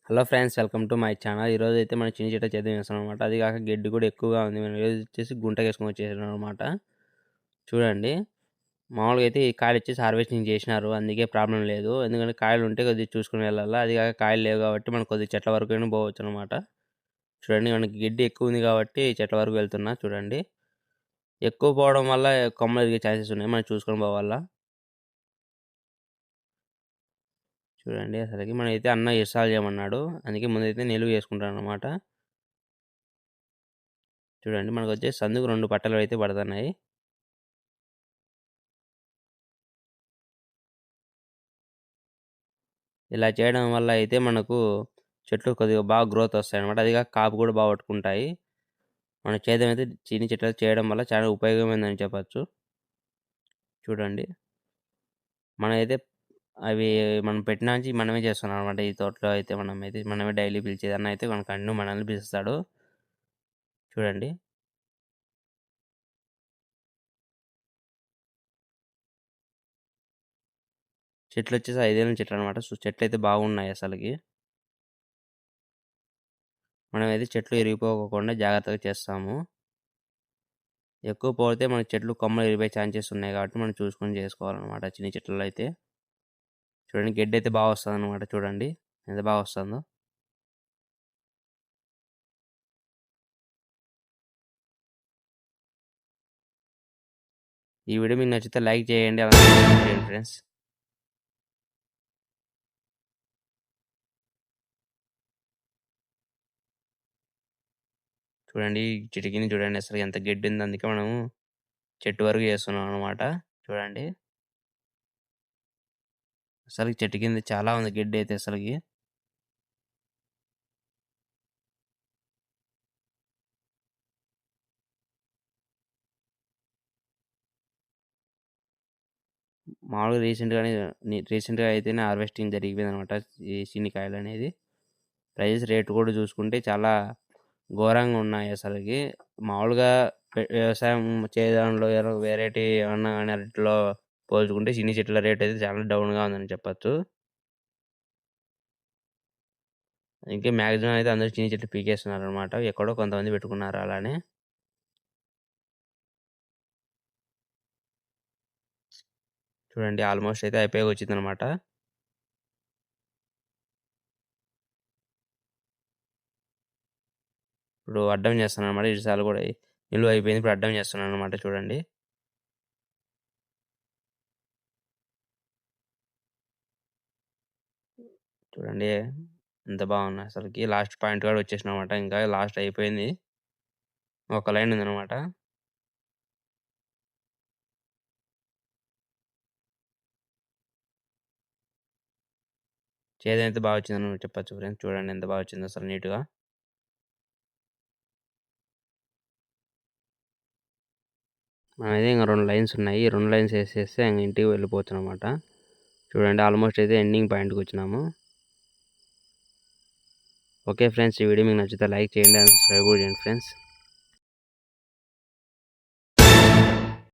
Hello friends, welcome to my channel. ఈరోజు అయితే మనం చిన్న చిట్ట చేద్దాం చేస్తాం అనమాట. అది కాక గడ్డి కూడా ఎక్కువగా ఉంది. మనం ఈరోజు వచ్చేసి గుంటకేసుకొని వచ్చేసాం అనమాట. చూడండి, మామూలుగా అయితే ఈ కాయలు వచ్చేసి హార్వెస్టింగ్ చేసినారు, అందుకే ప్రాబ్లం లేదు. ఎందుకంటే కాయలు ఉంటే కొద్దిగా చూసుకుని వెళ్ళాలి. అది కాక కాయలు లేవు కాబట్టి మనం కొద్దిగా చెట్ల వరకు అయినా పోవచ్చు అనమాట. చూడండి, మనకి గడ్డి ఎక్కువ ఉంది కాబట్టి చెట్ల వరకు వెళ్తున్నా. చూడండి, ఎక్కువ పోవడం వల్ల కొమ్మలు ఎదిగే ఛాన్సెస్ ఉన్నాయి, మనం చూసుకొని పోవాలా. చూడండి, అసలుకి మనం అయితే అన్న ఇసాలు చేయమన్నాడు, అందుకే ముందైతే నిలువ వేసుకుంటాను అనమాట. చూడండి, మనకు వచ్చేసి సందుకు 2 పట్టలు అయితే పడుతున్నాయి. ఇలా చేయడం వల్ల అయితే మనకు చెట్లు కొద్దిగా బాగా గ్రోత్ వస్తాయన్నమాట. అది కాక కాపు కూడా బాగా పట్టుకుంటాయి. మన చేద్దాం అయితే చిన్ని చెట్లు చేయడం వల్ల చాలా ఉపయోగమైందని చెప్పచ్చు. చూడండి, మనమైతే అవి మనం పెట్టినాంచి మనమే చేస్తున్నాం అనమాట. ఈ తోటలో అయితే మనమే డైలీ పిలిచేది. అన్న అయితే మన కంటిన్యూ మనల్ని పిలుస్తాడు. చూడండి, చెట్లు వచ్చేసి 5 ఏళ్ళ చెట్లు అనమాట. చెట్లు అయితే బాగున్నాయి అసలుకి. మనమైతే చెట్లు ఇరిగిపోకుండా జాగ్రత్తగా చేస్తాము. ఎక్కువ పోతే మన చెట్లు కొమ్మలు ఇరిగిపోయే ఛాన్సెస్ ఉన్నాయి కాబట్టి మనం చూసుకొని చేసుకోవాలన్నమాట చిన్న చెట్లలో అయితే. చూడండి, గడ్డి అయితే బాగా వస్తుంది అనమాట. చూడండి ఎంత బాగా వస్తుందో. ఈ వీడియో మీకు నచ్చితే లైక్ చేయండి, అలాగే షేర్ చేయండి ఫ్రెండ్స్. చూడండి, చిటికిని చూడండి అసలు ఎంత గడ్డి ఉంది, అందుకే మనం చెట్టు వరకు చేస్తున్నాం అనమాట. చూడండి, అసలు చెట్టు కింద చాలా ఉంది గడ్డి అయితే అసలుకి. మామూలుగా రీసెంట్గా అయితేనే హార్వెస్టింగ్ జరిగిపోయింది అనమాట ఈ చీనికాయలు అనేది. ప్రైస్ రేట్ కూడా చూసుకుంటే చాలా ఘోరంగా ఉన్నాయి అసలుకి. మామూలుగా వ్యవసాయం చేయడంలో వెరైటీ ఏమన్నా కానీ అరటిలో పోల్చుకుంటే చిన్ని చెట్ల రేట్ అయితే చాలా డౌన్గా ఉందని చెప్పచ్చు. ఇంకే మ్యాక్సిమం అయితే అందరూ చిన్న చెట్లు పీకేస్తున్నారు అనమాట. ఎక్కడో కొంతమంది పెట్టుకున్నారు అలానే. చూడండి, ఆల్మోస్ట్ అయితే అయిపోయి వచ్చింది అనమాట. ఇప్పుడు అడ్డం చేస్తున్నాను అనమాట. ఇటుసార్లు కూడా నిలువ అయిపోయింది, ఇప్పుడు అడ్డం చేస్తున్నాను అనమాట. చూడండి, చూడండి ఎంత బాగున్నాయి అసలుకి. లాస్ట్ పాయింట్ కూడా వచ్చేసిన అనమాట. ఇంకా లాస్ట్ అయిపోయింది, ఒక లైన్ ఉంది అనమాట. చేదైతే బాగా వచ్చిందని చెప్పచ్చు ఫ్రెండ్స్. చూడండి ఎంత బాగా వచ్చింది అసలు నీట్గా. మనమైతే ఇంకా 2 లైన్స్ ఉన్నాయి. ఈ 2 లైన్స్ వేసేస్తే ఇంక ఇంటికి వెళ్ళిపోవచ్చు అనమాట. చూడండి, ఆల్మోస్ట్ అయితే ఎండింగ్ పాయింట్కి వచ్చినాము. ఓకే ఫ్రెండ్స్, ఈ వీడియో మీకు నచ్చితే లైక్ చేయండి, సబ్స్క్రైబ్ కూడా చేయండి ఫ్రెండ్స్.